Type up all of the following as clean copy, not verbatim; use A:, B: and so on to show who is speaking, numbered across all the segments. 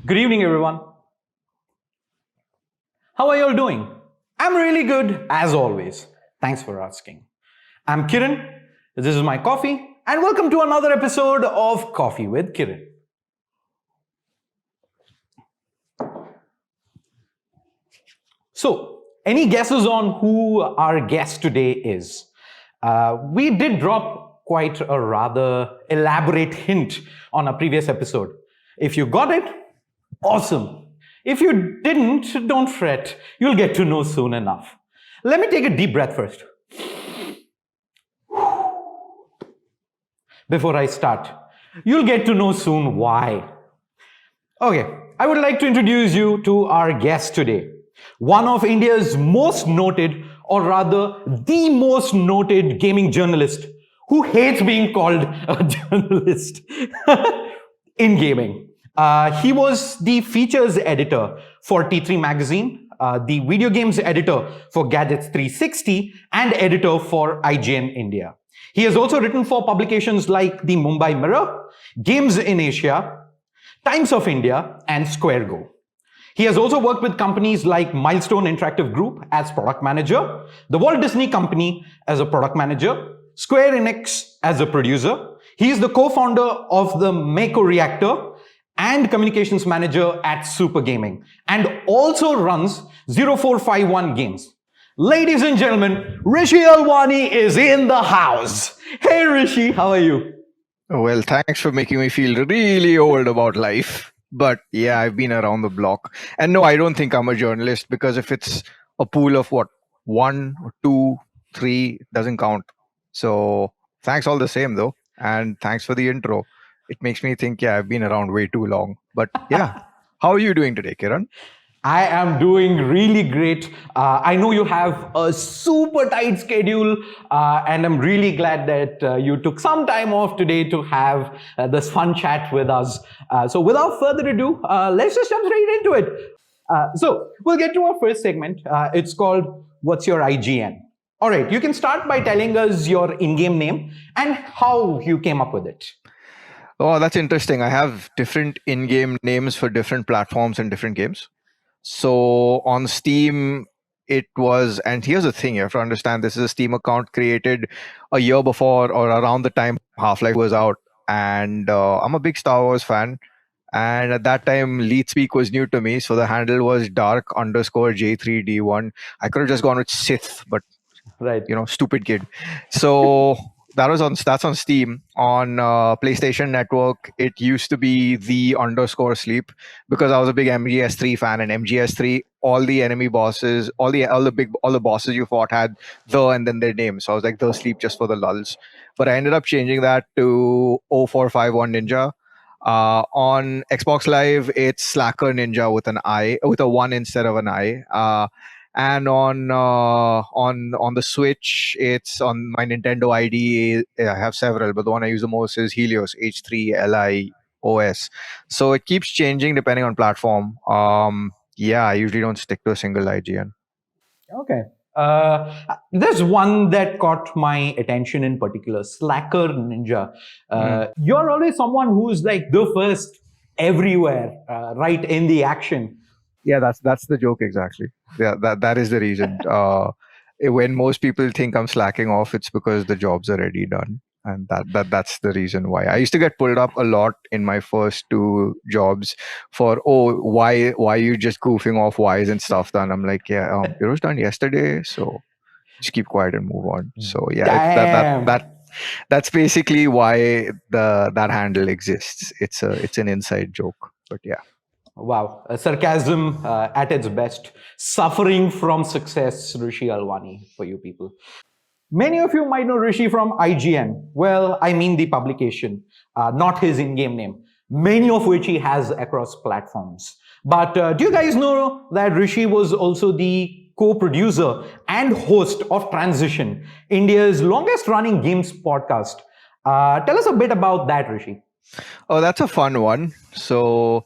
A: Good evening, everyone. How are you all doing? I'm really good, as always. Thanks for asking. I'm Kiran. This is my coffee, and welcome to another episode of Coffee with Kiran. So, any guesses on who our guest today is? We did drop quite a rather elaborate hint on a previous episode. If you got it, awesome. If you didn't, don't fret. You'll get to know soon enough. Let me take a deep breath first. Before I start, you'll get to know soon why. Okay, I would like to introduce you to our guest today. One of India's most noted, or rather the most noted gaming journalist who hates being called a journalist in gaming. He was the features editor for T3 magazine, the video games editor for Gadgets 360, and editor for IGN India. He has also written for publications like the Mumbai Mirror, Games in Asia, Times of India, and Square Go. He has also worked with companies like Milestone Interactive Group as product manager, the Walt Disney Company as a product manager, Square Enix as a producer. He is the co-founder of the Mako Reactor and communications manager at SuperGaming, and also runs 0451 Games. Ladies and gentlemen, Rishi Alwani is in the house. Hey Rishi, how are you?
B: Well, thanks for making me feel really old about life. But yeah, I've been around the block. And no, I don't think I'm a journalist, because if it's a pool of what, 1 or 2, 3, doesn't count. So thanks all the same though. And thanks for the intro. It makes me think, yeah, I've been around way too long. But yeah, how are you doing today, Kiran?
A: I am doing really great. I know you have a super tight schedule, and I'm really glad that you took some time off today to have this fun chat with us. So without further ado, let's just jump straight into it. So we'll get to our first segment. It's called What's Your IGN? All right, you can start by telling us your in-game name and how you came up with it.
B: Oh, that's interesting. I have different in-game names for different platforms and different games. So on Steam, it was, and here's the thing, you have to understand, this is a Steam account created a year before or around the time Half-Life was out. And I'm a big Star Wars fan. And at that time, Lead Speak was new to me. So the handle was dark_J3D1. I could have just gone with Sith, but,
A: Right.
B: Stupid kid. So that's on Steam. On PlayStation Network, it used to be the_sleep, because I was a big MGS3 fan, and MGS3, all the enemy bosses, all the bosses you fought had the and then their name. So I was like, the sleep, just for the lulls. But I ended up changing that to 0451 Ninja. On Xbox Live, it's Slacker Ninja with a 1 instead of an I. And on the Switch, it's on my Nintendo ID. I have several, but the one I use the most is Helios, H3LIOS. So it keeps changing depending on platform. I usually don't stick to a single IGN.
A: Okay. There's one that caught my attention in particular, Slacker Ninja. You're always someone who's like the first everywhere, right in the action.
B: Yeah, that's the joke exactly. Yeah, that is the reason. When most people think I'm slacking off, it's because the job's already done, and that's the reason why. I used to get pulled up a lot in my first 2 jobs for, why are you just goofing off? Why isn't stuff done? I'm like, yeah, it was done yesterday, so just keep quiet and move on. So yeah, that's basically why that handle exists. It's an inside joke, but yeah.
A: Wow, sarcasm at its best. Suffering from success, Rishi Alwani, for you people. Many of you might know Rishi from IGN. Well, I mean the publication, not his in-game name, many of which he has across platforms. But do you guys know that Rishi was also the co-producer and host of Transition, India's longest-running games podcast? Tell us a bit about that, Rishi.
B: Oh, that's a fun one. So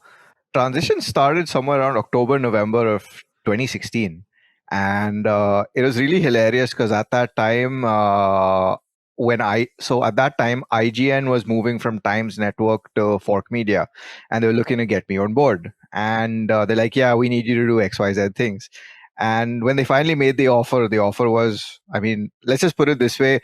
B: Transition started somewhere around October, November of 2016. And it was really hilarious because at that time, IGN was moving from Times Network to Fork Media, and they were looking to get me on board. and they're like, yeah, we need you to do XYZ things. And when they finally made the offer was, I mean, let's just put it this way: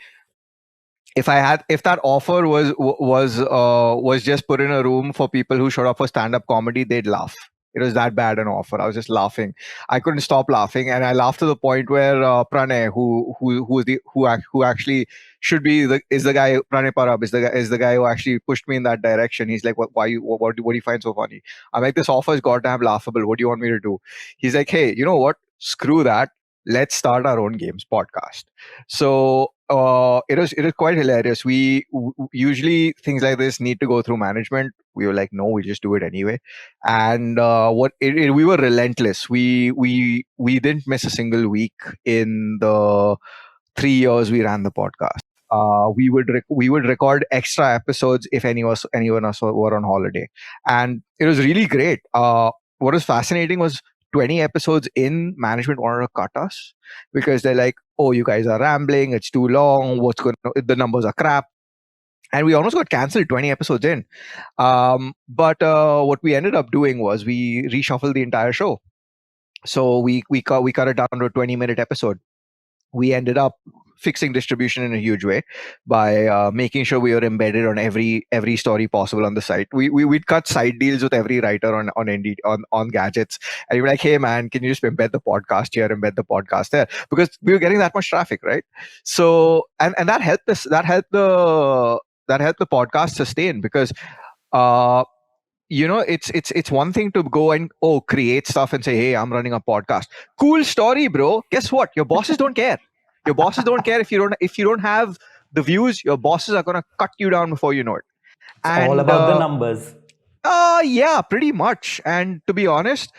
B: if that offer was just put in a room for people who showed up for stand-up comedy, they'd laugh. It was that bad an offer. I was just laughing. I couldn't stop laughing, and I laughed to the point where Pranay, who actually should be is the guy. Pranay Parab is the guy who actually pushed me in that direction. He's like, what do you find so funny? I'm like, this offer is goddamn laughable. What do you want me to do? He's like, hey, you know what? Screw that. Let's start our own games podcast. So it is quite hilarious. Usually things like this need to go through management. We were like, no, we just do it anyway. And we were relentless. We didn't miss a single week in the 3 years we ran the podcast. We would record extra episodes if anyone else were on holiday, and it was really great. What was fascinating was 20 episodes in, management wanted to cut us because they're like, oh, you guys are rambling, it's too long, the numbers are crap. And we almost got cancelled 20 episodes in. But what we ended up doing was we reshuffled the entire show. So we cut it down to a 20-minute episode. We ended up fixing distribution in a huge way by making sure we were embedded on every story possible on the site. We'd cut side deals with every writer on gadgets, and you were like, hey man, can you just embed the podcast here, embed the podcast there, because we were getting that much traffic, right? So and that helped the podcast sustain, because it's one thing to go and create stuff and say, hey, I'm running a podcast. Cool story, bro. Guess what? Your bosses don't care. Your bosses don't care if you don't have the views. Your bosses are gonna cut you down before you know it.
A: It's all about the numbers.
B: Yeah, pretty much. And to be honest,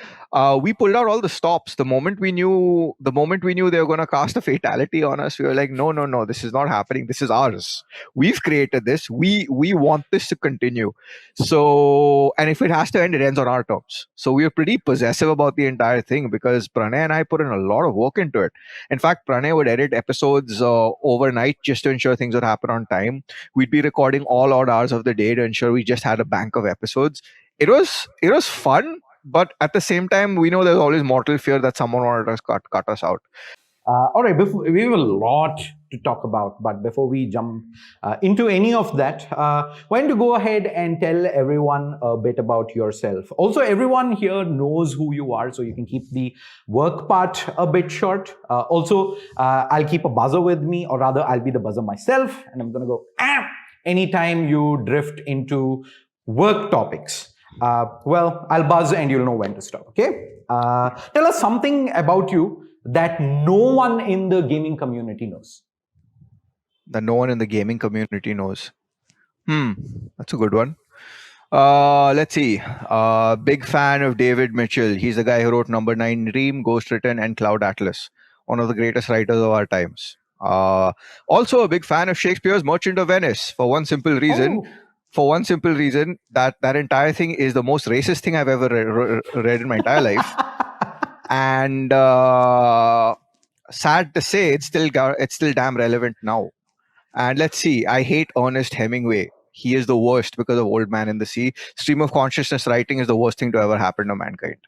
B: we pulled out all the stops the moment we knew they were going to cast a fatality on us. We were like, no, this is not happening. This is ours. We've created this. We want this to continue. So, and if it has to end, it ends on our terms. So we were pretty possessive about the entire thing because Pranay and I put in a lot of work into it. In fact, Pranay would edit episodes overnight just to ensure things would happen on time. We'd be recording all odd hours of the day to ensure we just had a bank of episodes. It was fun, but at the same time, we know there's always mortal fear that someone wanted to cut us out.
A: All right, we have a lot to talk about, but before we jump into any of that, why don't you go ahead and tell everyone a bit about yourself? Also, everyone here knows who you are, so you can keep the work part a bit short. Also, I'll keep a buzzer with me, or rather, I'll be the buzzer myself, and I'm going to go anytime you drift into work topics. Well, I'll buzz and you'll know when to stop, okay? Tell us something about you that no one in the gaming community knows.
B: That no one in the gaming community knows. That's a good one. Let's see. Big fan of David Mitchell. He's the guy who wrote Number 9 Dream, Ghost Written, and Cloud Atlas. One of the greatest writers of our times. Also a big fan of Shakespeare's Merchant of Venice for one simple reason. That entire thing is the most racist thing I've ever read in my entire life. And sad to say, it's still damn relevant now. And let's see, I hate Ernest Hemingway. He is the worst because of Old Man in the Sea. Stream of consciousness writing is the worst thing to ever happen to mankind.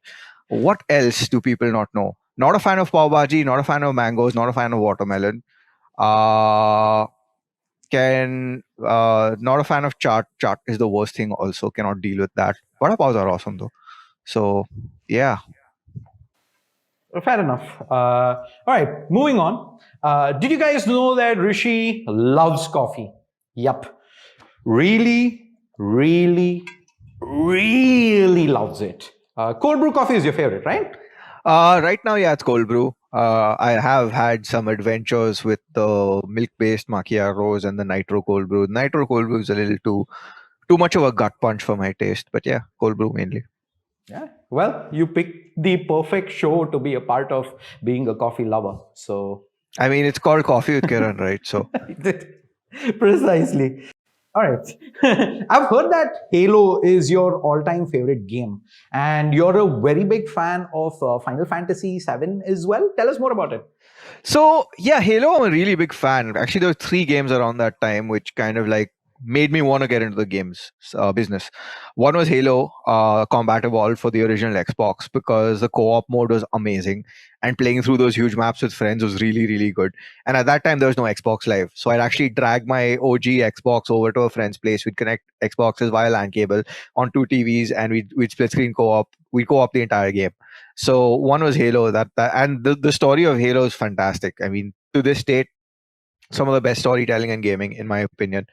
B: What else do people not know? Not a fan of pav bhaji, not a fan of mangoes, not a fan of watermelon. Not a fan of chaat. Chaat is the worst thing also. Cannot deal with that. Vada pavs are awesome though. So, yeah.
A: Fair enough. All right, moving on. Did you guys know that Rishi loves coffee? Yup. Really, really, really loves it. Cold brew coffee is your favorite, right?
B: Right now, yeah, it's cold brew. I have had some adventures with the milk-based macchiatos and the nitro cold brew. Nitro cold brew is a little too much of a gut punch for my taste, but yeah, cold brew mainly.
A: Yeah, well, you picked the perfect show to be a part of being a coffee lover. So,
B: I mean, it's called Coffee with Kiran, right? So,
A: precisely. All right. I've heard that Halo is your all-time favorite game, and you're a very big fan of Final Fantasy VII as well. Tell us more about it.
B: So, yeah, Halo, I'm a really big fan. Actually, there were 3 games around that time which kind of like made me want to get into the games business. One was Halo Combat Evolved for the original Xbox, because the co-op mode was amazing, and playing through those huge maps with friends was really, really good. And at that time, there was no Xbox Live, so I'd actually drag my OG Xbox over to a friend's place. We'd connect Xboxes via LAN cable on two TVs, and we'd split screen co-op. We'd co-op the entire game. So one was Halo, and the story of Halo is fantastic. I mean, to this date, some of the best storytelling in gaming, in my opinion.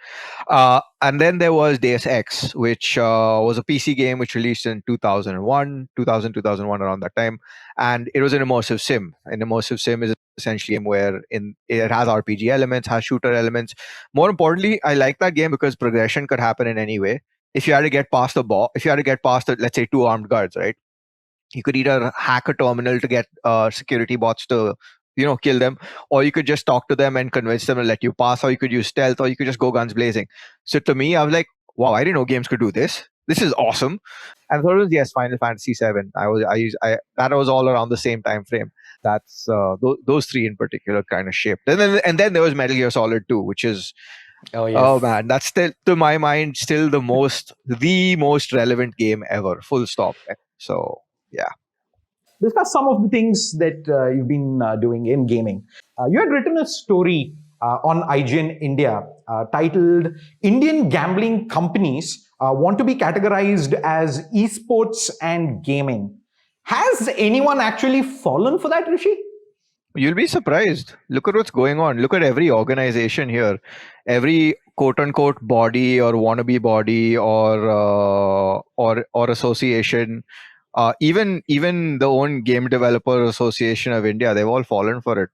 B: And then there was Deus Ex, which was a PC game which released in 2001, around that time. And it was an immersive sim. An immersive sim is essentially a game where it has RPG elements, has shooter elements. More importantly, I like that game because progression could happen in any way. If you had to get past let's say, two armed guards, right? You could either hack a terminal to get security bots to kill them, or you could just talk to them and convince them to let you pass, or you could use stealth, or you could just go guns blazing. So to me, I was like, wow, I didn't know games could do this. This is awesome. And third was, yes, Final Fantasy VII. That was all around the same time frame. That's those three in particular kind of shaped. And then there was Metal Gear Solid 2, which is oh man, that's still, to my mind, still the most relevant game ever. Full stop. So yeah.
A: Discuss some of the things that you've been doing in gaming. You had written a story on IGN India titled Indian Gambling Companies Want to be Categorized as Esports and Gaming. Has anyone actually fallen for that, Rishi?
B: You'll be surprised. Look at what's going on. Look at every organization here. Every quote-unquote body or wannabe body or association. Even the own Game Developer Association of India, they've all fallen for it.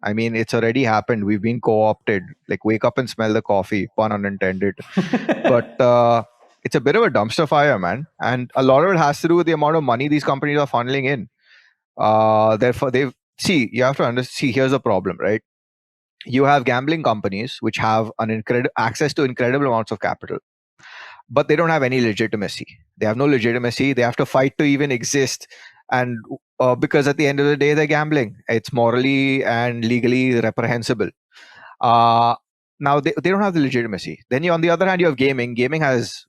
B: I mean, it's already happened. We've been co-opted. Like, wake up and smell the coffee, pun unintended. But it's a bit of a dumpster fire, man. And a lot of it has to do with the amount of money these companies are funneling in. Therefore, you have to see, here's the problem, right? You have gambling companies which have access to incredible amounts of capital, but they don't have any legitimacy. They have no legitimacy. They have to fight to even exist. And because at the end of the day, they're gambling. It's morally and legally reprehensible. Now, they don't have the legitimacy. Then on the other hand, you have gaming. Gaming has,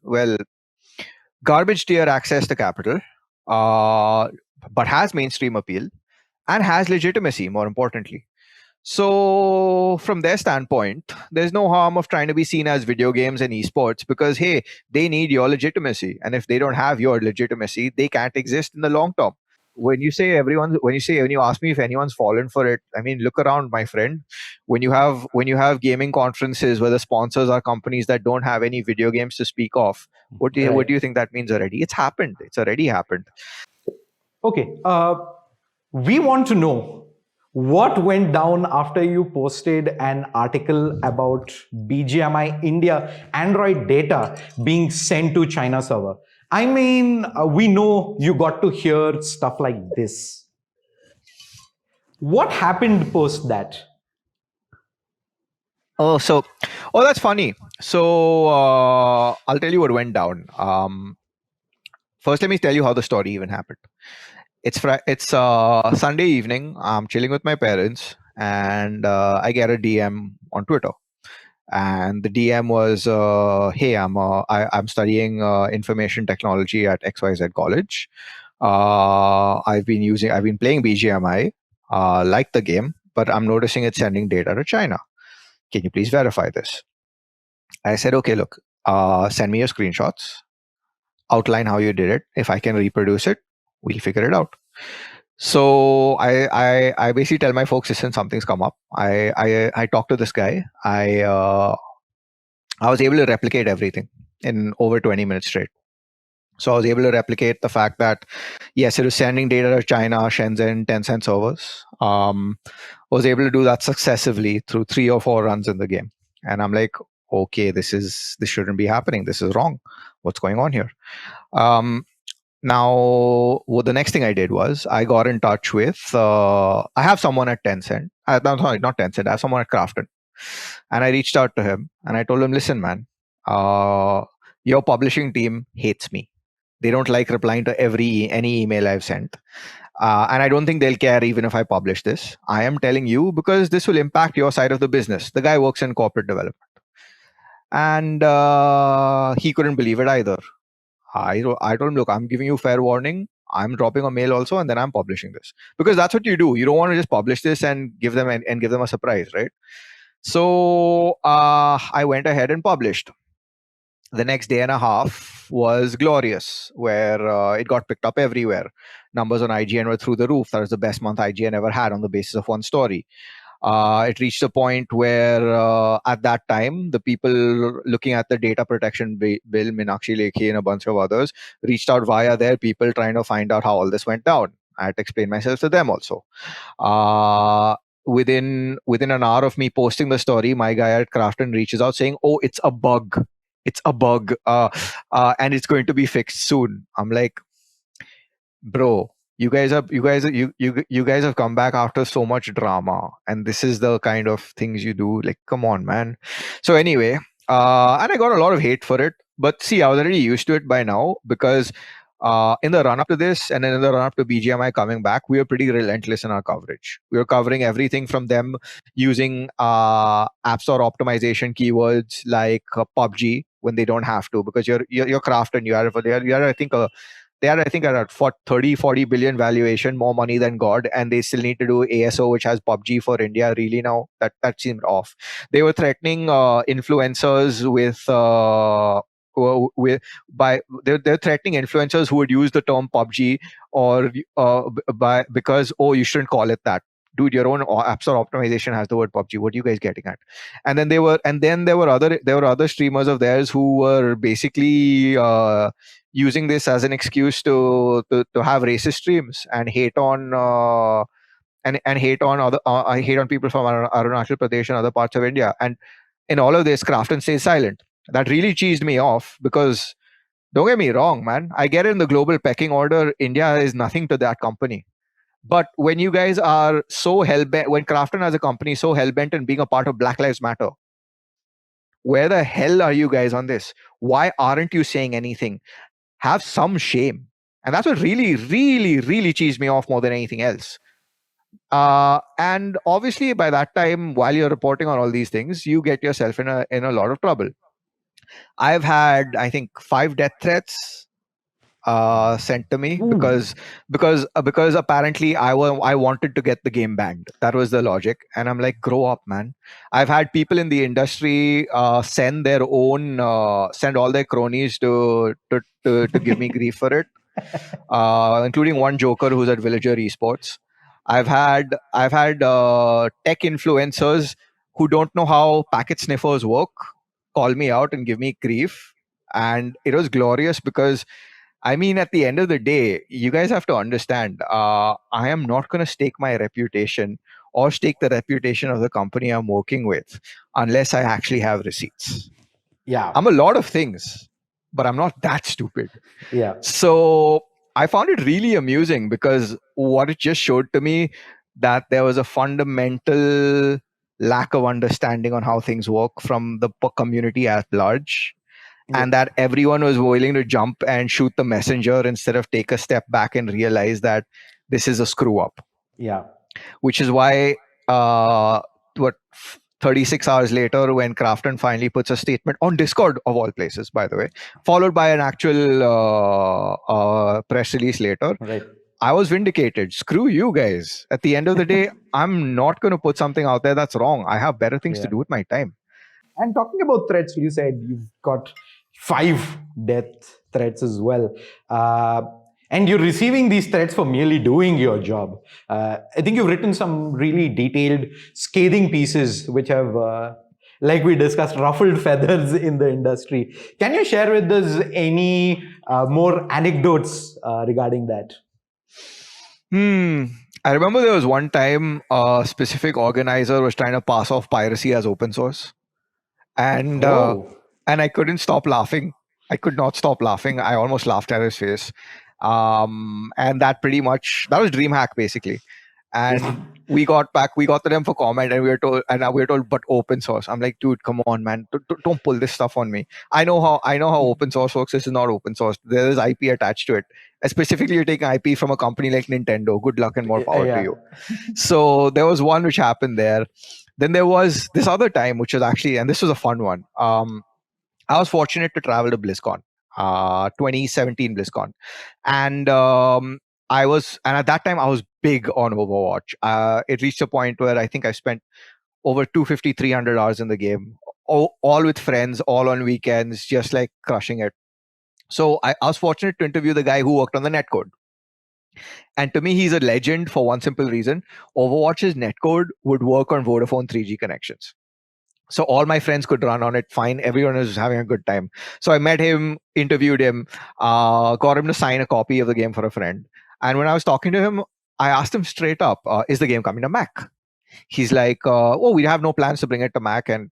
B: garbage tier access to capital, but has mainstream appeal and has legitimacy, more importantly. So from their standpoint, there's no harm of trying to be seen as video games and esports, because, hey, they need your legitimacy. And if they don't have your legitimacy, they can't exist in the long term. When you ask me if anyone's fallen for it, I mean, look around, my friend. When you have gaming conferences where the sponsors are companies that don't have any video games to speak of, what do you think that means already? It's happened. It's already happened.
A: Okay. We want to know what went down after you posted an article about BGMI India Android data being sent to China server. I mean, we know you got to hear stuff like this. What happened post that?
B: That's funny. So I'll tell you what went down. First, let me tell you how the story even happened. It's Sunday evening. I'm chilling with my parents, and I get a DM on Twitter. And the DM was, "Hey, I'm studying information technology at XYZ College. I've been playing BGMI, like the game, but I'm noticing it's sending data to China. Can you please verify this?" I said, "Okay, look, send me your screenshots. Outline how you did it. If I can reproduce it, we'll figure it out." So I basically tell my folks, listen, something's come up. I talked to this guy. I was able to replicate everything in over 20 minutes straight. So I was able to replicate the fact that, yes, it was sending data to China, Shenzhen, Tencent servers. Was able to do that successively through 3 or 4 runs in the game. And I'm like, okay, this shouldn't be happening. This is wrong. What's going on here? Now, the next thing I did was I got in touch with, I have someone at Tencent. Sorry, not Tencent. I have someone at Krafton. And I reached out to him and I told him, listen, man, your publishing team hates me. They don't like replying to any email I've sent. And I don't think they'll care even if I publish this. I am telling you because this will impact your side of the business. The guy works in corporate development. and he couldn't believe it either. I told him, look, I'm giving you fair warning. I'm dropping a mail also, and then I'm publishing this, because that's what you do. You don't want to just publish this and give them and give them a surprise, right? So I went ahead and published. The next day and a half was glorious, where it got picked up everywhere. Numbers on IGN were through the roof. That was the best month IGN ever had on the basis of one story. It reached a point where, at that time, the people looking at the data protection bill, Meenakshi Lekhi and a bunch of others, reached out via their people trying to find out how all this went down. I had to explain myself to them also. Within an hour of me posting the story, my guy at Crafton reaches out saying, "Oh, it's a bug. It's a bug, and it's going to be fixed soon." I'm like, bro, you guys have come back after so much drama, and this is the kind of things you do. Like, come on, man. So anyway, and I got a lot of hate for it, but see, I was already used to it by now, because in the run up to this and then in the run up to BGMI coming back, we were pretty relentless in our coverage. We were covering everything from them using app store optimization keywords like PUBG when they don't have to, because you're craft and you're I think they are, I think, at 30-40 billion valuation, more money than God, and they still need to do ASO, which has PUBG for India. Really, now that seemed off. They were threatening influencers they're threatening influencers who would use the term PUBG, or because, oh, you shouldn't call it that. Dude, your own app store optimization has the word PUBG. What are you guys getting at? And then there were other streamers of theirs who were basically using this as an excuse to have racist streams and hate on hate on people from Arunachal Pradesh and other parts of India. And in all of this, Crafton stays silent. That really cheesed me off, because don't get me wrong, man. I get it, in the global pecking order, India is nothing to that company. But when you guys are so hell-bent, when Crafton as a company is so hell-bent in being a part of Black Lives Matter, where the hell are you guys on this? Why aren't you saying anything? Have some shame. And that's what really, really, really cheesed me off more than anything else. And obviously, by that time, while you're reporting on all these things, you get yourself in a lot of trouble. I've had, I think, 5 death threats sent to me.
A: Ooh.
B: because apparently I wanted to get the game banned. That was the logic, and I'm like, grow up, man. I've had people in the industry send all their cronies to give me grief for it, including one joker who's at Villager Esports. I've had tech influencers who don't know how packet sniffers work call me out and give me grief, and it was glorious, because I mean, at the end of the day, you guys have to understand, I am not going to stake my reputation or stake the reputation of the company I'm working with unless I actually have receipts.
A: Yeah.
B: I'm a lot of things, but I'm not that stupid.
A: Yeah.
B: So I found it really amusing, because what it just showed to me, that there was a fundamental lack of understanding on how things work from the community at large. And that everyone was willing to jump and shoot the messenger instead of take a step back and realize that this is a screw up.
A: Yeah.
B: Which is why 36 hours later, when Crafton finally puts a statement on Discord, of all places, by the way, followed by an actual press release later,
A: Right.
B: I was vindicated. Screw you guys. At the end of the day, I'm not going to put something out there that's wrong. I have better things to do with my time.
A: And talking about threats, you said you've got 5 death threats as well. And you're receiving these threats for merely doing your job. I think you've written some really detailed, scathing pieces which have, like we discussed, ruffled feathers in the industry. Can you share with us any more anecdotes regarding that?
B: I remember there was one time a specific organizer was trying to pass off piracy as open source. And I couldn't stop laughing. I could not stop laughing. I almost laughed at his face. And that was DreamHack basically. And we got to them for comment, and we were told, but open source. I'm like, dude, come on, man, don't pull this stuff on me. I know how open source works. This is not open source. There is IP attached to it. Specifically, you're taking IP from a company like Nintendo. Good luck and more power to you. So there was one which happened there. Then there was this other time, which was actually, and this was a fun one. I was fortunate to travel to BlizzCon, 2017 BlizzCon, and and at that time I was big on Overwatch. It reached a point where I think I spent over 250, 300 hours in the game, all with friends, all on weekends, just like crushing it. So I was fortunate to interview the guy who worked on the netcode. And to me, he's a legend for one simple reason. Overwatch's netcode would work on Vodafone 3G connections. So all my friends could run on it fine. Everyone was having a good time. So I met him, interviewed him, got him to sign a copy of the game for a friend. And when I was talking to him, I asked him straight up, is the game coming to Mac? He's like, oh, we have no plans to bring it to Mac, and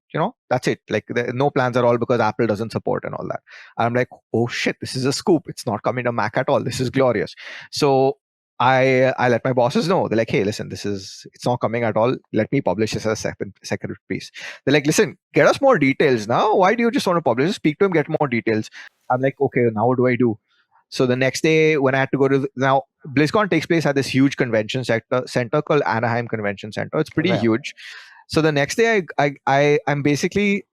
B: that's it. Like, no plans at all because Apple doesn't support and all that. And I'm like, oh shit, this is a scoop. It's not coming to Mac at all. This is glorious. So I let my bosses know. They're like, hey, listen, it's not coming at all. Let me publish this as a second piece. They're like, listen, get us more details now. Why do you just want to publish? Just speak to him, get more details. I'm like, okay, now what do I do? So the next day, when I had to go to now BlizzCon takes place at this huge convention center called Anaheim Convention Center. It's pretty huge. So the next day, I'm basically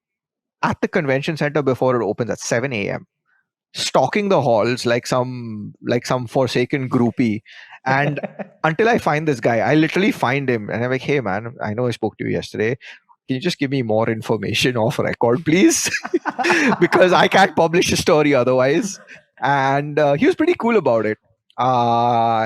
B: at the convention center before it opens at 7 a.m. stalking the halls like some forsaken groupie, and until I find this guy, I literally find him, and I'm like, hey man, I know I spoke to you yesterday. Can you just give me more information off record, please? Because I can't publish a story otherwise. And he was pretty cool about it.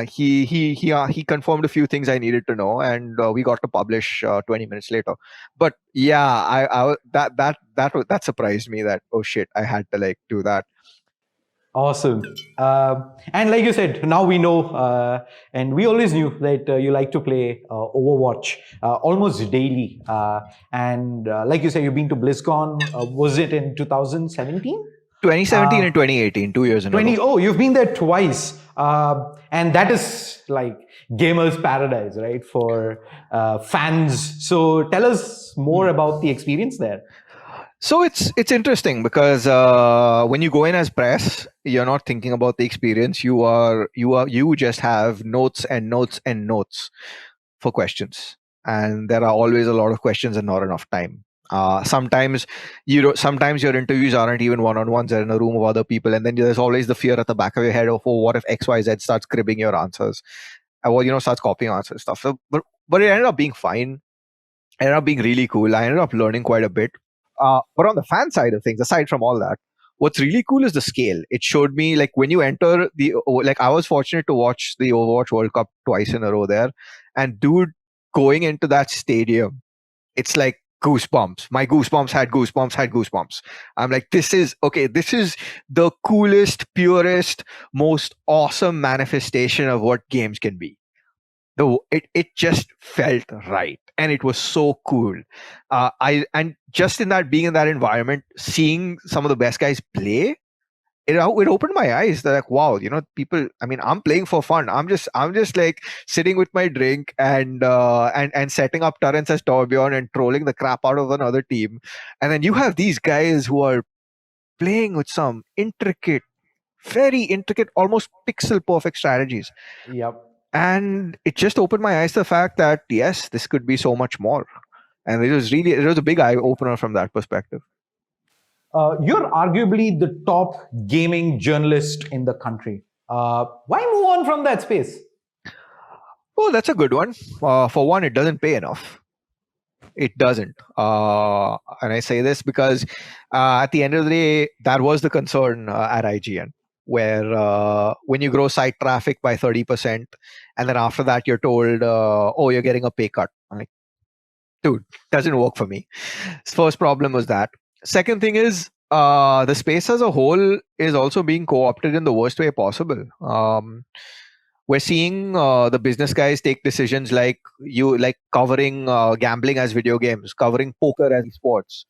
B: He confirmed a few things I needed to know, and we got to publish 20 minutes later. But yeah, that surprised me. That, oh shit, I had to do that.
A: Awesome. And like you said, now we know, and we always knew that you like to play Overwatch almost daily. And like you said, you've been to BlizzCon. Was it in 2017?
B: 2017 and 2018, 2 years in a row.
A: Oh, you've been there twice. And that is like gamers' paradise, right? For fans. So tell us more about the experience there.
B: So it's interesting because when you go in as press, you're not thinking about the experience. You just have notes and notes and notes for questions, and there are always a lot of questions and not enough time. Sometimes your interviews aren't even one-on-ones. They're in a room of other people, and then there's always the fear at the back of your head of, oh, what if XYZ starts cribbing your answers, or starts copying answers and stuff. So, but it ended up being fine. It ended up being really cool. I ended up learning quite a bit. But on the fan side of things, aside from all that, what's really cool is the scale. It showed me, like, when you enter I was fortunate to watch the Overwatch World Cup twice in a row there, and dude, going into that stadium, it's like goosebumps. My goosebumps had goosebumps. I'm like, this is the coolest, purest, most awesome manifestation of what games can be. It just felt right, and it was so cool. And just being in that environment, seeing some of the best guys play, it opened my eyes. They're like, wow, people. I mean, I'm playing for fun. I'm just like sitting with my drink and setting up turrets as Torbjorn and trolling the crap out of another team, and then you have these guys who are playing with some intricate, very intricate, almost pixel perfect strategies.
A: Yep.
B: And it just opened my eyes to the fact that, yes, this could be so much more. And it was a big eye opener from that perspective.
A: You're arguably the top gaming journalist in the country. Why move on from that space?
B: Oh, that's a good one. For one, it doesn't pay enough. It doesn't. And I say this because at the end of the day, that was the concern at IGN. Where when you grow site traffic by 30%, and then after that you're told, oh, you're getting a pay cut. I'm like, dude, doesn't work for me. First problem was that. Second thing is, the space as a whole is also being co-opted in the worst way possible. We're seeing the business guys take decisions like covering gambling as video games, covering poker as esports.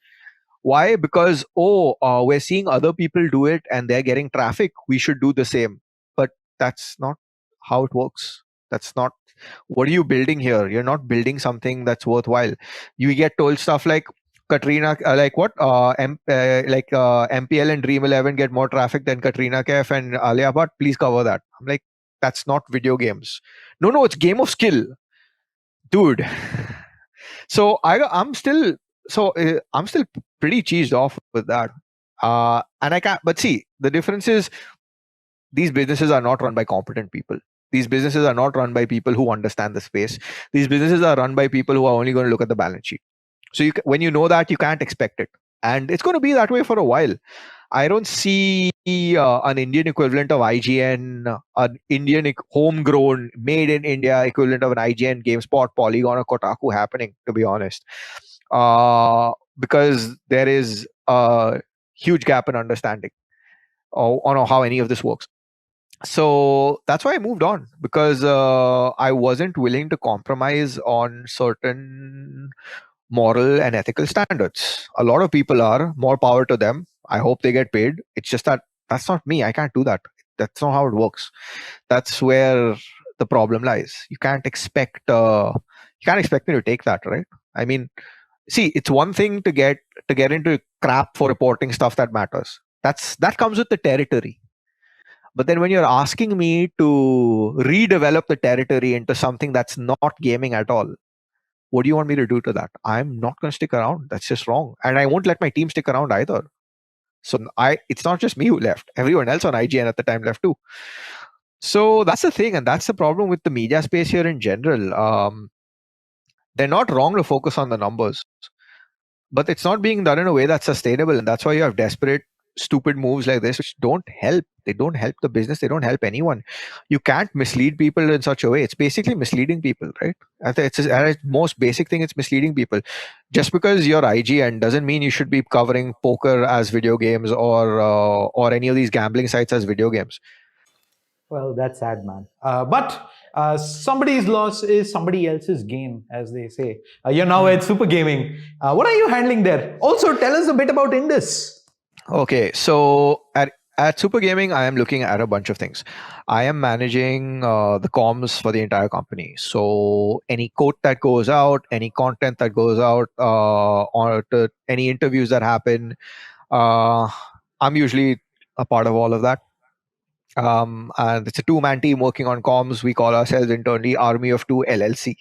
B: Why? Because, we're seeing other people do it and they're getting traffic. We should do the same. But that's not how it works. That's not. What are you building here? You're not building something that's worthwhile. You get told stuff like, Katrina, MPL and Dream 11 get more traffic than Katrina Kaif and Alia Bhatt. Please cover that. I'm like, that's not video games. No, it's game of skill, dude. So I'm still pretty cheesed off with that. And I can't. But see, the difference is these businesses are not run by competent people. These businesses are not run by people who understand the space. These businesses are run by people who are only going to look at the balance sheet. So when you know that, you can't expect it, and it's going to be that way for a while. I don't see an Indian equivalent of IGN, an Indian homegrown, made in India equivalent of an IGN, GameSpot, Polygon, or Kotaku happening, to be honest, because there is a huge gap in understanding on how any of this works. So that's why I moved on, because I wasn't willing to compromise on certain moral and ethical standards. A lot of people are, more power to them. I hope they get paid. It's just that that's not me. I can't do that. That's not how it works. That's where the problem lies. You can't expect me to take that, right? I mean, see, it's one thing to get into crap for reporting stuff that matters. That comes with the territory. But then when you're asking me to redevelop the territory into something that's not gaming at all, what do you want me to do to that? I'm not going to stick around. That's just wrong. And I won't let my team stick around either. So it's not just me who left. Everyone else on IGN at the time left too. So that's the thing. And that's the problem with the media space here in general. They're not wrong to focus on the numbers, but it's not being done in a way that's sustainable. And that's why you have desperate, stupid moves like this, which don't help. They don't help the business. They don't help anyone. You can't mislead people in such a way. It's basically misleading people, right? At its most basic thing, it's misleading people. Just because you're IGN doesn't mean you should be covering poker as video games or any of these gambling sites as video games.
A: Well, that's sad, man. But somebody's loss is somebody else's gain, as they say. You're now at SuperGaming. What are you handling there? Also, tell us a bit about Indus.
B: Okay, so at SuperGaming, I am looking at a bunch of things. I am managing the comms for the entire company. So any quote that goes out, any content that goes out, or any interviews that happen, I'm usually a part of all of that. And it's a two-man team working on comms. We call ourselves internally Army of Two LLC.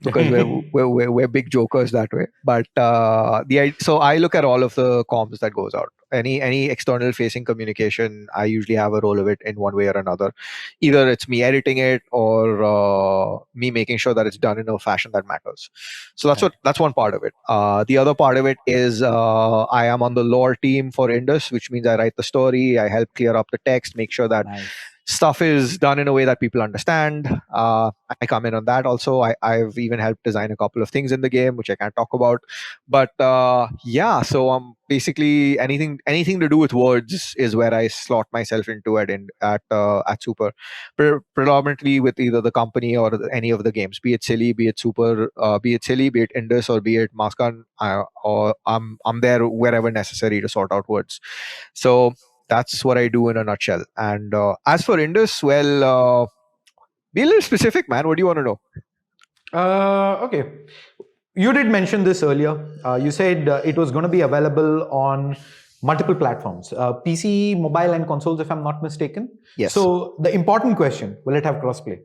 B: Because we're big jokers that way. But so I look at all of the comms that goes out. Any external facing communication, I usually have a role of it in one way or another. Either it's me editing it or me making sure that it's done in a fashion that matters. So that's one part of it. The other part of it is I am on the lore team for Indus, which means I write the story, I help clear up the text, make sure that stuff is done in a way that people understand. I come in on that also. I've even helped design a couple of things in the game, which I can't talk about. But so I'm basically anything to do with words is where I slot myself into at Super, predominantly with either the company or any of the games, be it Silly, be it Super, be it Silly, be it Indus, or be it Maskan. Or I'm there wherever necessary to sort out words. So that's what I do in a nutshell. And as for Indus, well, be a little specific, man. What do you want to know?
A: Okay. You did mention this earlier. You said it was going to be available on multiple platforms, PC, mobile, and consoles, if I'm not mistaken.
B: Yes.
A: So the important question, will it have crossplay?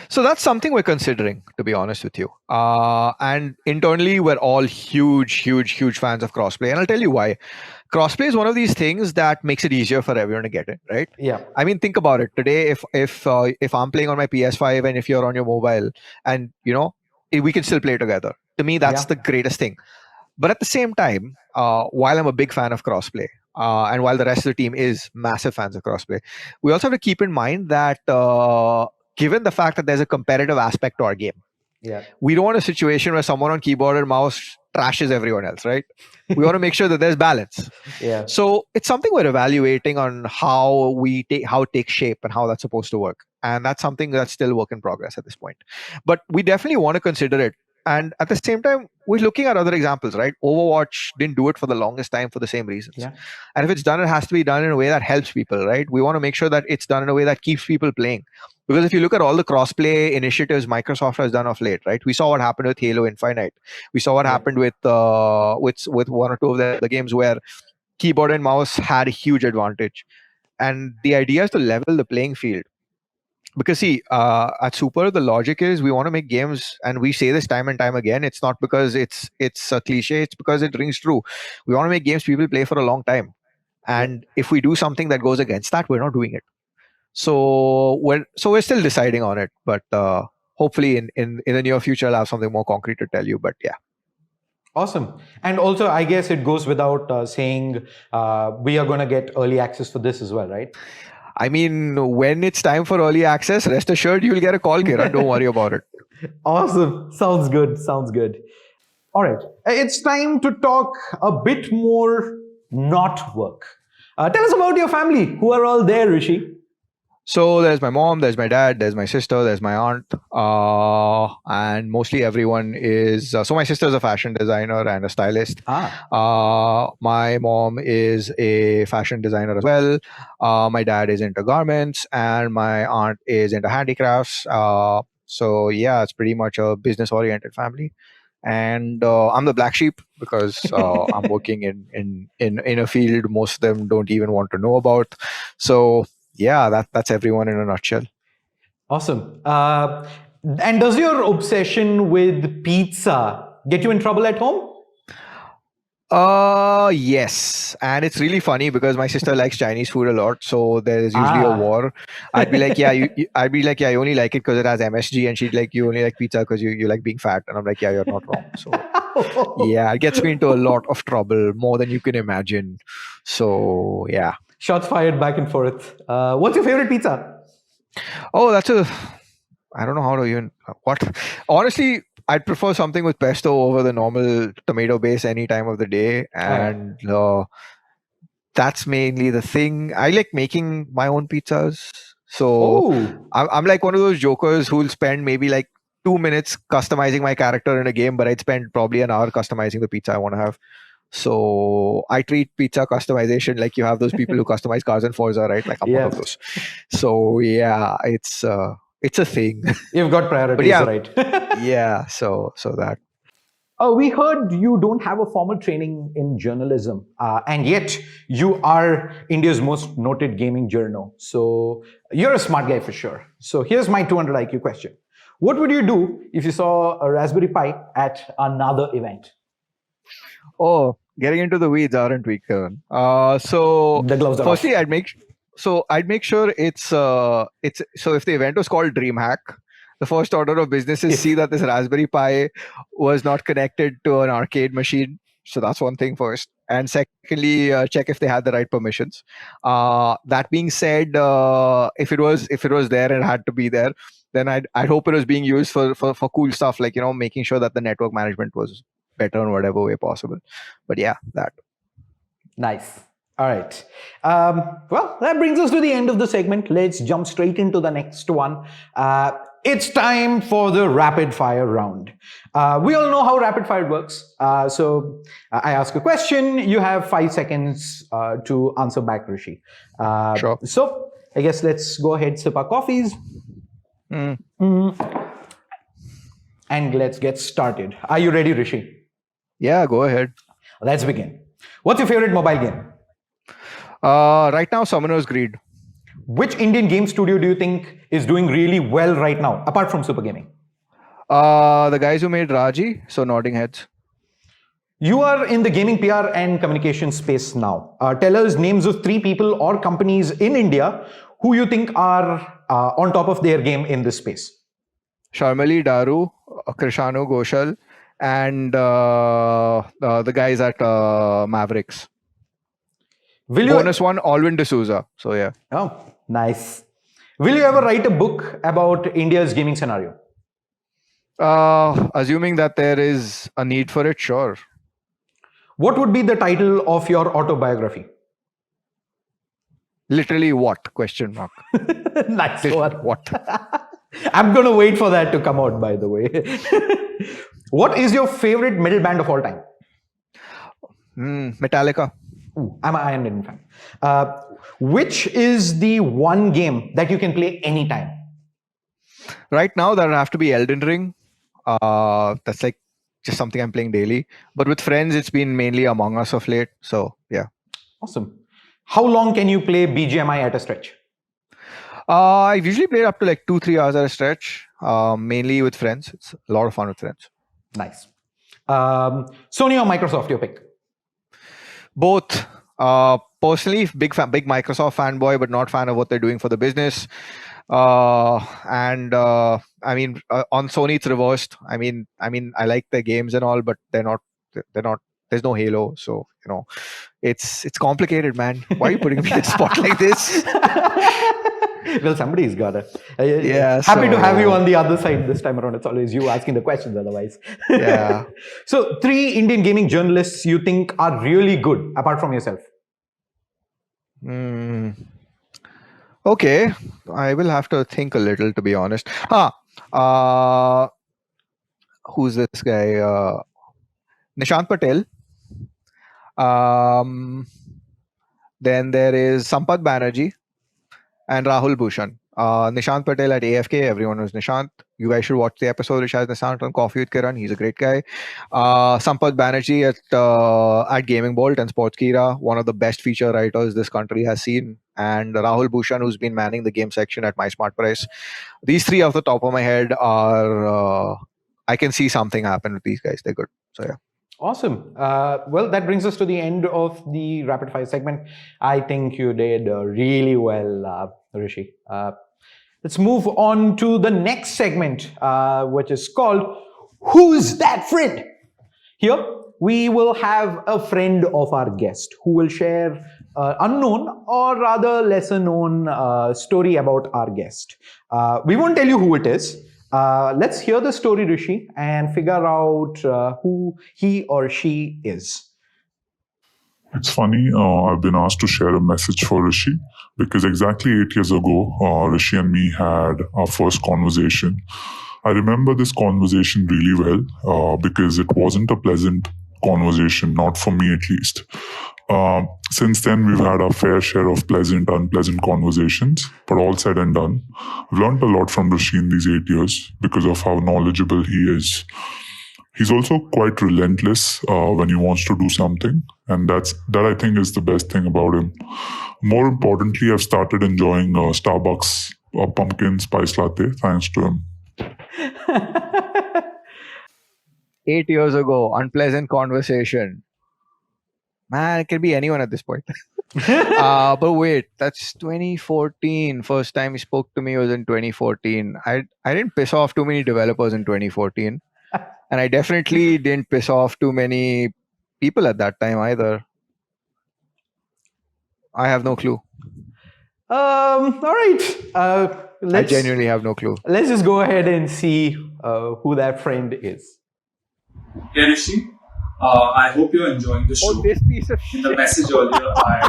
B: So that's something we're considering, to be honest with you. And internally, we're all huge fans of crossplay. And I'll tell you why. Crossplay is one of these things that makes it easier for everyone to get it, right?
A: Yeah.
B: I mean, think about it. Today, if I'm playing on my PS5 and if you're on your mobile, and we can still play together. To me, that's the greatest thing. But at the same time, while I'm a big fan of crossplay, and while the rest of the team is massive fans of crossplay, we also have to keep in mind that given the fact that there's a competitive aspect to our game, we don't want a situation where someone on keyboard and mouse trashes everyone else, right? We want to make sure that there's balance. So it's something we're evaluating on how it takes shape and how that's supposed to work. And that's something that's still work in progress at this point. But we definitely want to consider it. And at the same time, we're looking at other examples, right? Overwatch didn't do it for the longest time for the same reasons. And if it's done, it has to be done in a way that helps people, right? We want to make sure that it's done in a way that keeps people playing. Because if you look at all the crossplay initiatives Microsoft has done of late, right? We saw what happened with Halo Infinite. We saw what happened with one or two of the games where keyboard and mouse had a huge advantage. And the idea is to level the playing field. Because see, at Super, the logic is we want to make games, and we say this time and time again. It's not because it's a cliche; it's because it rings true. We want to make games people play for a long time. And if we do something that goes against that, we're not doing it. So we're still deciding on it, but hopefully in the near future I'll have something more concrete to tell you. But yeah.
A: Awesome. And also, I guess it goes without saying we are going to get early access for this as well, right?
B: I mean, when it's time for early access, rest assured you'll get a call, Kiran. Don't worry about it.
A: Awesome. Sounds good. Sounds good. All right. It's time to talk a bit more not work. Tell us about your family. Who are all there, Rishi?
B: So there's my mom, there's my dad, there's my sister, there's my aunt, and mostly everyone is. So my sister is a fashion designer and a stylist. My mom is a fashion designer as well. My dad is into garments, and my aunt is into handicrafts. So yeah, it's pretty much a business-oriented family. And I'm the black sheep because I'm working in a field most of them don't even want to know about. So yeah, that's everyone in a nutshell.
A: Awesome. And does your obsession with pizza get you in trouble at home?
B: Yes, and it's really funny because my sister likes Chinese food a lot, so there is usually a war. I'd be like, yeah, I'd be like, yeah, you only like it because it has MSG, and she'd like, you only like pizza because you like being fat, and I'm like, yeah, you're not wrong. So yeah, it gets me into a lot of trouble, more than you can imagine. So yeah.
A: Shots fired back and forth. What's your favorite pizza?
B: Oh, I don't know how to even what. Honestly, I'd prefer something with pesto over the normal tomato base any time of the day, and that's mainly the thing. I like making my own pizzas, so I'm like one of those jokers who'll spend maybe like 2 minutes customizing my character in a game, but I'd spend probably an hour customizing the pizza I want to have. So I treat pizza customization like you have those people who customize cars in Forza, right? Like I'm one of those. So yeah, it's a thing.
A: You've got priorities, right?
B: Yeah. So that.
A: We heard you don't have a formal training in journalism, and yet you are India's most noted gaming journo. So you're a smart guy for sure. So here's my 200 IQ question. What would you do if you saw a Raspberry Pi at another event?
B: Oh, getting into the weeds, aren't we, Kiran? So
A: the gloves are
B: firstly,
A: off.
B: I'd make sure it's so if the event was called DreamHack, the first order of business is see that this Raspberry Pi was not connected to an arcade machine. So that's one thing first. And secondly, check if they had the right permissions. That being said, if it was there and had to be there, then I'd hope it was being used for cool stuff like making sure that the network management was better in whatever way possible. But yeah, that.
A: Nice. All right. Well, that brings us to the end of the segment. Let's jump straight into the next one. It's time for the rapid fire round. We all know how rapid fire works. So I ask a question. You have 5 seconds to answer back, Rishi.
B: Sure.
A: So I guess let's go ahead, sip our coffees. And let's get started. Are you ready, Rishi?
B: Yeah, go ahead.
A: Let's begin. What's your favorite mobile game?
B: Right now, Summoner's Greed.
A: Which Indian game studio do you think is doing really well right now, apart from SuperGaming?
B: The guys who made Raji, so nodding heads.
A: You are in the gaming PR and communication space now. Tell us names of 3 people or companies in India who you think are on top of their game in this space.
B: Sharmali Daru, Krishanu Ghoshal, and the guys at Mavericks. Bonus one, Alvin D'Souza. So yeah.
A: Oh, nice. Will you ever write a book about India's gaming scenario?
B: Assuming that there is a need for it, sure.
A: What would be the title of your autobiography?
B: Literally what? Question mark.
A: Nice one.
B: What?
A: I'm going to wait for that to come out, by the way. What is your favorite metal band of all time?
B: Metallica.
A: Ooh, I'm an Iron Maiden fan. Which is the one game that you can play anytime?
B: Right now, that would have to be Elden Ring. That's like just something I'm playing daily. But with friends, it's been mainly Among Us of late. So yeah.
A: Awesome. How long can you play BGMI at a stretch?
B: I've usually played up to like 2-3 hours at a stretch, mainly with friends. It's a lot of fun with friends.
A: Nice. Sony or Microsoft, your pick?
B: Both. Personally, big Microsoft fanboy, but not fan of what they're doing for the business. I mean, on Sony it's reversed. I mean, I like their games and all, but they're not. There's no Halo, so it's complicated, man. Why are you putting me in a spot like this?
A: Well, somebody's got it.
B: Yeah.
A: Happy to have you on the other side this time around. It's always you asking the questions otherwise.
B: Yeah.
A: So, 3 Indian gaming journalists you think are really good apart from yourself?
B: Okay, I will have to think a little, to be honest. Who's this guy? Nishant Patel. Then there is Sampath Banerjee and Rahul Bhushan. Nishant Patel at AFK, everyone knows Nishant. You guys should watch the episode which has Nishant on Koffee with Kiran. He's a great guy. Sampath Banerjee at Gaming Bolt and Sportskira, one of the best feature writers this country has seen. And Rahul Bhushan, who's been manning the game section at My Smart Price. These 3 off the top of my head are, I can see something happen with these guys. They're good. So yeah.
A: Awesome. Well, that brings us to the end of the rapid fire segment. I think you did really well, Rishi. Let's move on to the next segment, which is called Who's That Friend? Here, we will have a friend of our guest who will share unknown or rather lesser known story about our guest. We won't tell you who it is. Let's hear the story, Rishi, and figure out who he or she is.
C: It's funny, I've been asked to share a message for Rishi because exactly 8 years ago, Rishi and me had our first conversation. I remember this conversation really well because it wasn't a pleasant conversation, not for me at least. Since then, we've had our fair share of pleasant, unpleasant conversations, but all said and done, I've learned a lot from Rishi in these 8 years because of how knowledgeable he is. He's also quite relentless when he wants to do something, and that I think is the best thing about him. More importantly, I've started enjoying Starbucks pumpkin spice latte thanks to him.
B: 8 years ago, unpleasant conversation. Man, it can be anyone at this point. But wait, that's 2014. First time he spoke to me was in 2014. I didn't piss off too many developers in 2014. And I definitely didn't piss off too many people at that time either. I have no clue.
A: All right.
B: I genuinely have no clue.
A: Let's just go ahead and see who that friend is.
D: Hey Rishi, I hope you're enjoying the show.
B: Oh, this piece of
D: In the message earlier, I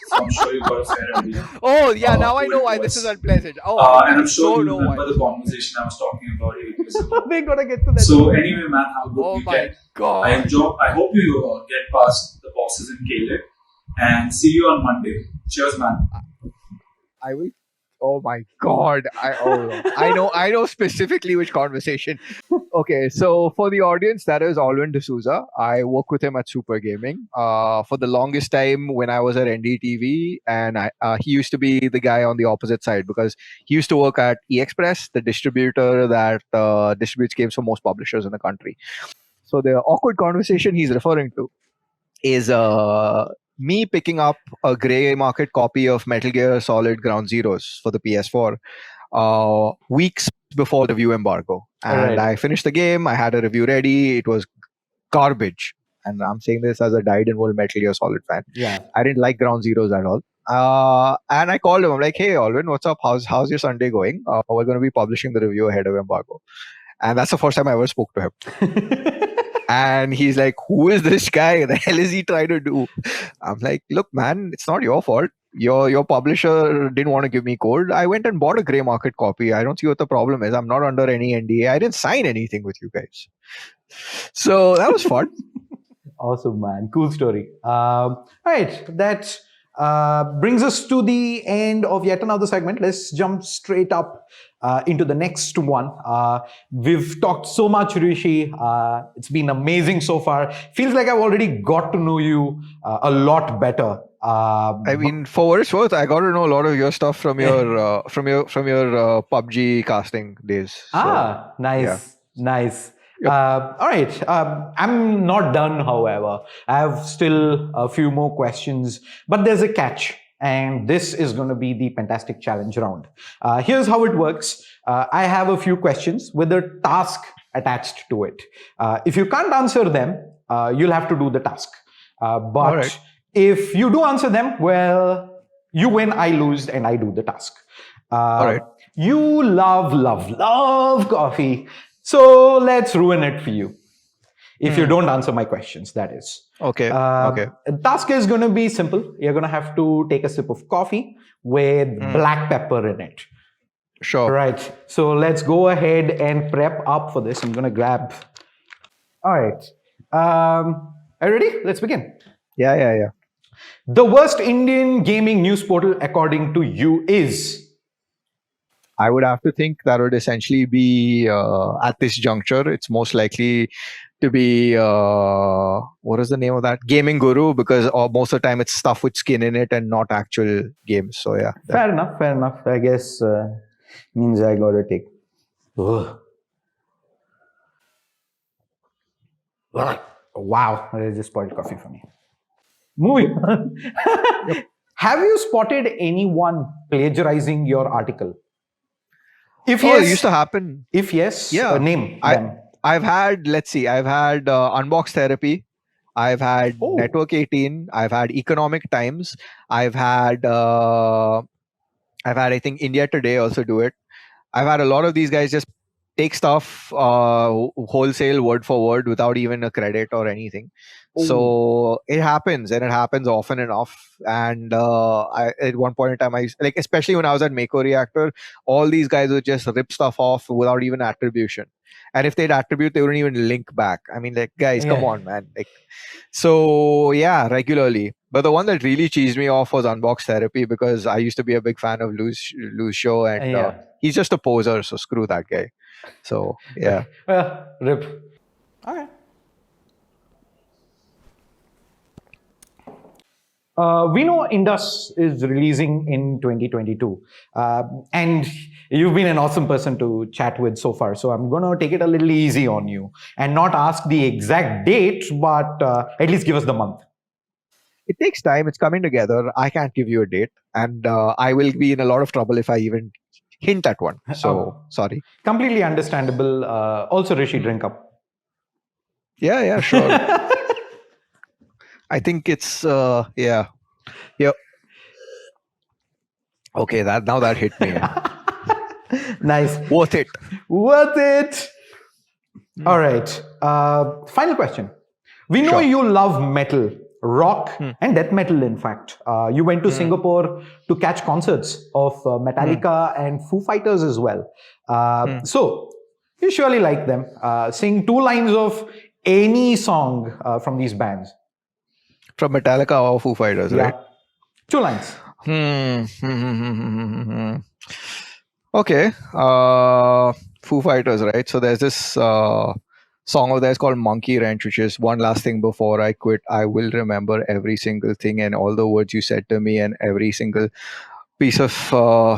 D: so I'm sure you got a fair idea.
B: Oh, yeah, now I
D: who
B: know
D: it
B: why
D: was.
B: this is unpleasant. Oh,
D: And I'm sure you
B: know
D: remember
B: why.
D: the conversation I was talking about 8 years ago.
A: We're gonna get to that.
D: So anyway, man, have a good
B: Oh
D: weekend.
B: my god.
D: I hope you get past the bosses in Caleb and see you on Monday. Cheers, man.
B: I will. Oh my god. I know specifically which conversation. Okay, so for the audience, that is Alwyn D'Souza. I work with him at SuperGaming. For the longest time when I was at NDTV, and he used to be the guy on the opposite side because he used to work at eExpress, the distributor that distributes games for most publishers in the country. So the awkward conversation he's referring to is me picking up a grey market copy of Metal Gear Solid Ground Zeroes for the PS4 weeks before the review embargo. And I finished the game. I had a review ready. It was garbage. And I'm saying this as a dyed-in-wool Metal Gear Solid fan.
A: Yeah.
B: I didn't like Ground Zeroes at all. And I called him. I'm like, hey, Alwyn, what's up? How's your Sunday going? We're going to be publishing the review ahead of embargo. And that's the first time I ever spoke to him. And he's like, who is this guy? The hell is he trying to do? I'm like, look, man, it's not your fault. Your publisher didn't want to give me code. I went and bought a grey market copy. I don't see what the problem is. I'm not under any NDA. I didn't sign anything with you guys. So that was fun.
A: Awesome, man. Cool story. All right. That brings us to the end of yet another segment. Let's jump straight up into the next one. We've talked so much, Rishi. It's been amazing so far. Feels like I've already got to know you a lot better.
B: I mean, for what it's worth, I got to know a lot of your stuff from your PUBG casting days.
A: So, nice, nice. All right. I'm not done, however. I have still a few more questions, but there's a catch. And this is going to be the fantastic challenge round. Here's how it works. I have a few questions with a task attached to it. If you can't answer them, you'll have to do the task. But
B: right.
A: if you do answer them, well, you win, I lose, and I do the task.
B: right.
A: You love coffee. So let's ruin it for you. If you don't answer my questions, that is.
B: Okay. Okay.
A: The task is going to be simple. You're going to have to take a sip of coffee with black pepper in it.
B: Sure.
A: Right. So let's go ahead and prep up for this. I'm going to grab. All right. Are you ready? Let's begin.
B: Yeah.
A: The worst Indian gaming news portal, according to you, is.
B: I would have to think that would essentially be at this juncture. It's most likely to be what is the name of that? Gaming Guru, because most of the time it's stuff with skin in it and not actual games. So yeah.
A: Fair enough. I guess means I got to take. Ugh. Wow, that just spoiled coffee for me. Moving on. Have you spotted anyone plagiarizing your article? If yes,
B: it used to happen.
A: If yes,
B: Yeah.
A: Name them.
B: I've had Unbox Therapy. I've had Network 18. I've had Economic Times. I've had I think India Today also do it. I've had a lot of these guys just take stuff wholesale word for word without even a credit or anything. So it happens, and it happens often enough. And at one point in time, especially when I was at Mako Reactor, all these guys would just rip stuff off without even attribution. And if they'd attribute, they wouldn't even link back. I mean, guys, come on, man. So yeah, regularly. But the one that really cheesed me off was Unbox Therapy, because I used to be a big fan of Lou's show, and he's just a poser. So screw that guy. So yeah.
A: Well, rip. Okay. We know Indus is releasing in 2022, and you've been an awesome person to chat with so far. So I'm going to take it a little easy on you and not ask the exact date, but at least give us the month.
B: It takes time. It's coming together. I can't give you a date, and I will be in a lot of trouble if I even hint at one. So sorry.
A: Completely understandable. Also, Rishi, drink up.
B: Yeah, sure. I think it's yeah. Okay, that hit me.
A: Nice.
B: Worth it.
A: All right. Final question. We know you love metal, rock, and death metal. In fact, you went to Singapore to catch concerts of Metallica and Foo Fighters as well. So you surely like them. Sing 2 lines of any song from these bands.
B: From Metallica or Foo Fighters, right?
A: 2 lines.
B: Okay. Foo Fighters, right? So there's this song of theirs called Monkey Wrench, which is one last thing before I quit. I will remember every single thing and all the words you said to me and every single piece of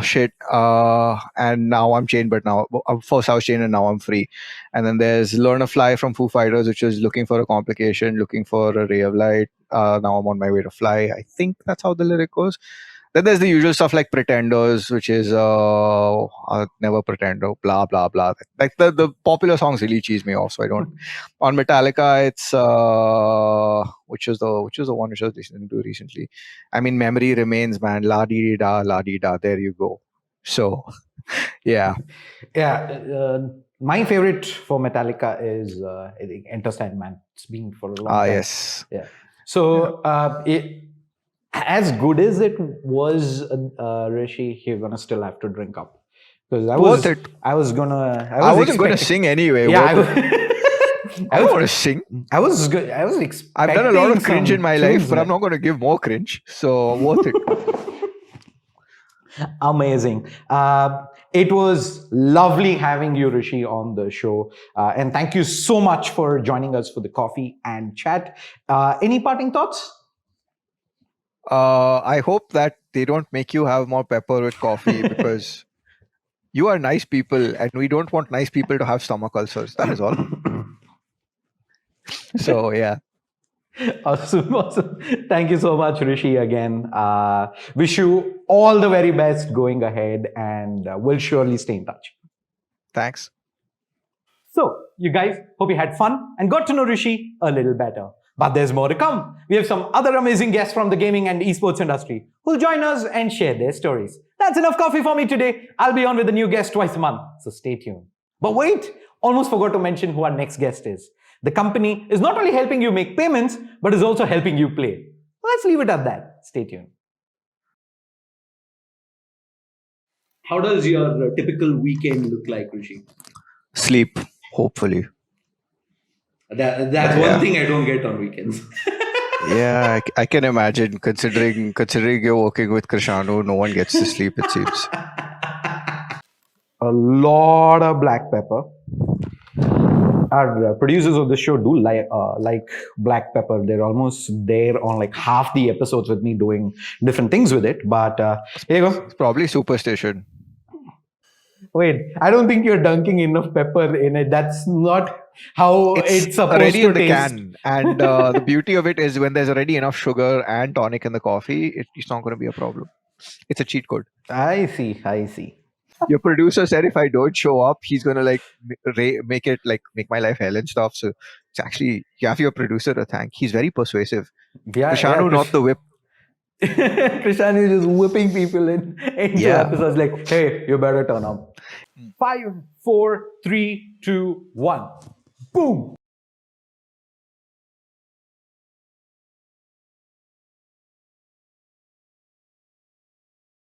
B: shit. And now I'm chained, but now first I was chained and now I'm free. And then there's Learn to Fly from Foo Fighters, which is looking for a complication, looking for a ray of light. Now I'm on my way to fly. I think that's how the lyric goes. Then there's the usual stuff like Pretenders, which is Never Pretend, blah blah blah. Like the popular songs really cheese me off, so I don't. On Metallica, it's which is the one which I was listening to recently. I mean, Memory Remains, man. La di da, la di da. There you go. So, yeah.
A: My favorite for Metallica is I think Enter Sandman. It's been for a long time.
B: Yes.
A: Yeah. So as good as it was, Rishi, you're gonna still have to drink up because I wasn't
B: gonna sing anyway.
A: Yeah,
B: I don't want to sing.
A: I was expecting.
B: I've done a lot of cringe in my life, but I'm not going to give more cringe. So worth it.
A: Amazing. It was lovely having you, Rishi, on the show. And thank you so much for joining us for the coffee and chat. Any parting thoughts?
B: I hope that they don't make you have more pepper with coffee because you are nice people and we don't want nice people to have stomach ulcers. That is all. So yeah.
A: Awesome, awesome. Thank you so much, Rishi, again. Wish you all the very best going ahead, and we'll surely stay in touch.
B: Thanks.
A: So, you guys, hope you had fun and got to know Rishi a little better. But there's more to come. We have some other amazing guests from the gaming and esports industry who'll join us and share their stories. That's enough coffee for me today. I'll be on with a new guest twice a month, so stay tuned. But wait, almost forgot to mention who our next guest is. The company is not only helping you make payments, but is also helping you play. Let's leave it at that. Stay tuned. How does your typical weekend look like, Rishi?
B: Sleep, hopefully.
A: That's one thing I don't get on weekends.
B: Yeah, I can imagine. Considering you're working with Krishanu, no one gets to sleep, it seems.
A: A lot of black pepper. Our producers of the show do like black pepper. They're almost there on like half the episodes with me doing different things with it. But here you go.
B: It's probably superstition.
A: Wait, I don't think you're dunking enough pepper in it. That's not how it's supposed
B: already
A: to
B: in the
A: taste.
B: can, and the beauty of it is when there's already enough sugar and tonic in the coffee, it's not going to be a problem. It's a cheat code.
A: I see.
B: Your producer said if I don't show up, he's going to like make my life hell and stuff. So it's actually, you have your producer to thank. He's very persuasive.
A: Yeah,
B: Krishanu, not the whip.
A: Krishan is just whipping people into episodes like, hey, you better turn up. 5, 4, 3, 2, 1. Boom.